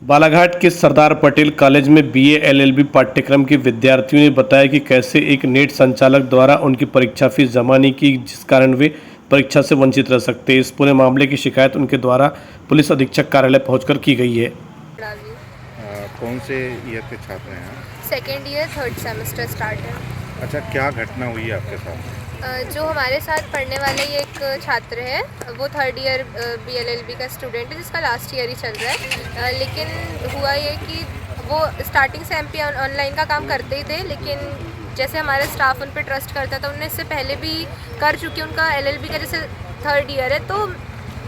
बालाघाट के सरदार पटेल कॉलेज में BA LLB पाठ्यक्रम के विद्यार्थियों ने बताया कि कैसे एक नेट संचालक द्वारा उनकी परीक्षा फीस जमा नहीं की, जिस कारण वे परीक्षा से वंचित रह सकते हैं। इस पूरे मामले की शिकायत उनके द्वारा पुलिस अधीक्षक कार्यालय पहुंचकर की गई है। कौन से ईयर के छात्र हैं आप? Second year third semester start है। अच्छा, क्या घटना हुई है आपके साथ? जो हमारे साथ पढ़ने वाले ये एक छात्र है, वो थर्ड ईयर बीएलएलबी का स्टूडेंट है, जिसका लास्ट ईयर ही चल रहा है। लेकिन हुआ ये कि वो स्टार्टिंग से एमपी ऑनलाइन का काम करते ही थे, लेकिन जैसे हमारा स्टाफ उन पर ट्रस्ट करता था, उन्होंने इससे पहले भी कर चुकी, उनका एलएलबी का जैसे थर्ड ईयर है तो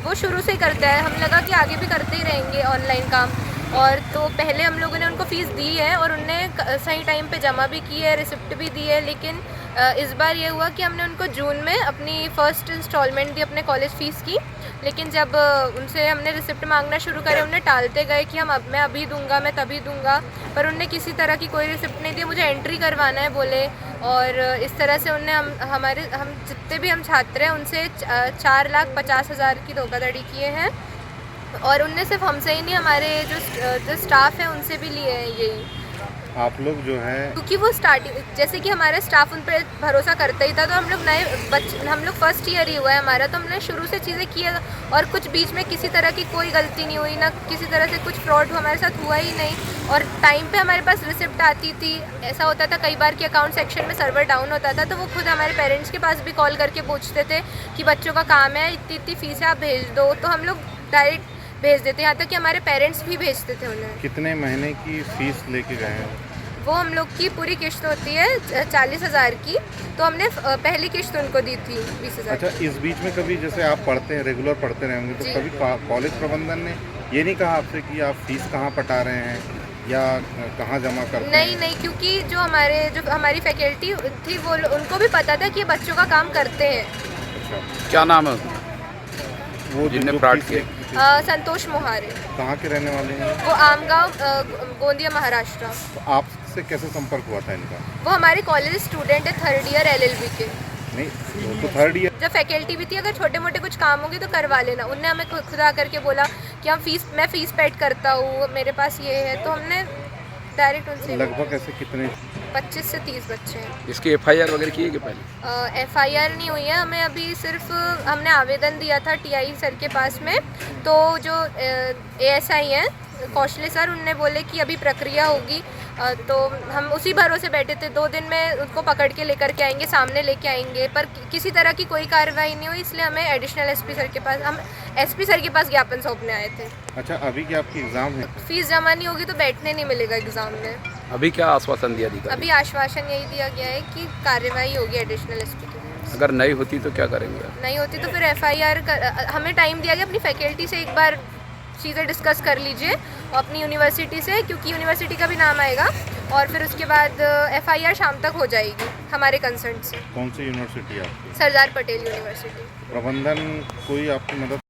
वो शुरू से ही करते हैं। हम लगा कि आगे भी करते ही रहेंगे ऑनलाइन काम। और तो पहले हम लोगों ने उनको फ़ीस दी है और उनने सही टाइम पे जमा भी की है, रिसिप्ट भी दी है। लेकिन इस बार ये हुआ कि हमने उनको जून में अपनी फ़र्स्ट इंस्टॉलमेंट दी अपने कॉलेज फ़ीस की, लेकिन जब उनसे हमने रिसिप्ट मांगना शुरू करे, उन्हें टालते गए कि मैं अभी दूंगा, मैं तभी दूंगा, पर उनने किसी तरह की कोई रिसिप्ट नहीं दी। मुझे एंट्री करवाना है बोले, और इस तरह से उनने हम जितने भी हम छात्र हैं उनसे 4,50,000 की धोखाधड़ी किए हैं। और उनने सिर्फ हमसे ही नहीं, हमारे जो स्टाफ है उनसे भी लिए हैं यही। आप लोग जो है, क्योंकि वो स्टार्टिंग जैसे कि हमारा स्टाफ उन पर भरोसा करता ही था, तो हम लोग फर्स्ट ईयर ही हुआ है हमारा, तो हमने शुरू से चीज़ें की है और कुछ बीच में किसी तरह की कोई गलती नहीं हुई, ना किसी तरह से कुछ फ्रॉड हमारे साथ हुआ ही नहीं। और टाइम पे हमारे पास रिसिप्ट आती थी। ऐसा होता था कई बार कि अकाउंट सेक्शन में सर्वर डाउन होता था, तो वो खुद हमारे पेरेंट्स के पास भी कॉल करके पूछते थे कि बच्चों का काम है, इतनी इतनी फीस है, आप भेज दो, तो हम लोग डायरेक्ट भेज देते, यहाँ तक कि हमारे पेरेंट्स भी भेजते थे उन्हें। कितने महीने की फीस लेके गए हैं? वो हम लोग की पूरी किश्त होती है 40,000 की, तो हमने पहली किश्त उनको दी थी 20,000। अच्छा, इस बीच में कभी जैसे आप पढ़ते हैं, रेगुलर पढ़ते रहेंगे, तो कभी कॉलेज प्रबंधन ने ये नहीं कहा आपसे कि आप फीस कहाँ पटा रहे हैं या कहाँ जमा करते हैं? नहीं, क्योंकि जो हमारी फैकल्टी थी वो उनको भी पता था कि ये बच्चों का काम करते हैं। अच्छा, क्या नाम है वो जिनने फ्रॉड किया? संतोष मोहारे। कहाँ के रहने वाले हैं? वो आमगांव, गोंदिया, महाराष्ट्र। तो आपसे कैसे संपर्क हुआ था इनका? वो हमारे कॉलेज स्टूडेंट है, थर्ड ईयर एलएलबी के। नहीं, वो तो थर्ड ईयर। जब फैकल्टी भी थी, अगर छोटे मोटे कुछ काम होंगे तो करवा लेना। उनने हमें खुद आकर के बोला कि मैं फ़ीस पेड करता हूँ, मेरे पास ये है, तो हमने डायरेक्ट उनसे। लगभग ऐसे कितने? 25 से 30 बच्चे हैं। इसकी एफआईआर वगैरह की है कि पहले? एफआईआर नहीं हुई है, हमें अभी सिर्फ हमने आवेदन दिया था टीआई सर के पास में, तो जो एएसआई हैं कौशले सर, उनने बोले कि अभी प्रक्रिया होगी, तो हम उसी भरोसे बैठे थे। 2 दिन में उनको पकड़ के लेकर के आएंगे, सामने लेके आएंगे, पर किसी तरह की कोई कार्रवाई नहीं हुई, इसलिए हमें एडिशनल एसपी सर के पास, हम एसपी सर के पास ज्ञापन सौंपने आए थे। अच्छा, अभी क्या आपकी एग्ज़ाम है? फीस जमा नहीं होगी तो बैठने नहीं मिलेगा एग्ज़ाम में। अभी क्या आश्वासन दिया अधिकारी? अभी आश्वासन यही दिया गया है कि कार्रवाई होगी एडिशनल एसपी की। अगर नहीं होती तो क्या करेंगे? नहीं होती तो फिर एफआईआर हमें टाइम दिया गया, अपनी फैकल्टी से एक बार चीज़ें डिस्कस कर लीजिए, अपनी यूनिवर्सिटी से, क्योंकि यूनिवर्सिटी का भी नाम आएगा, और फिर उसके बाद एफआईआर शाम तक हो जाएगी हमारे कंसर्न से। कौन सी यूनिवर्सिटी है आपकी? सरदार पटेल यूनिवर्सिटी। प्रबंधन कोई आपकी मदद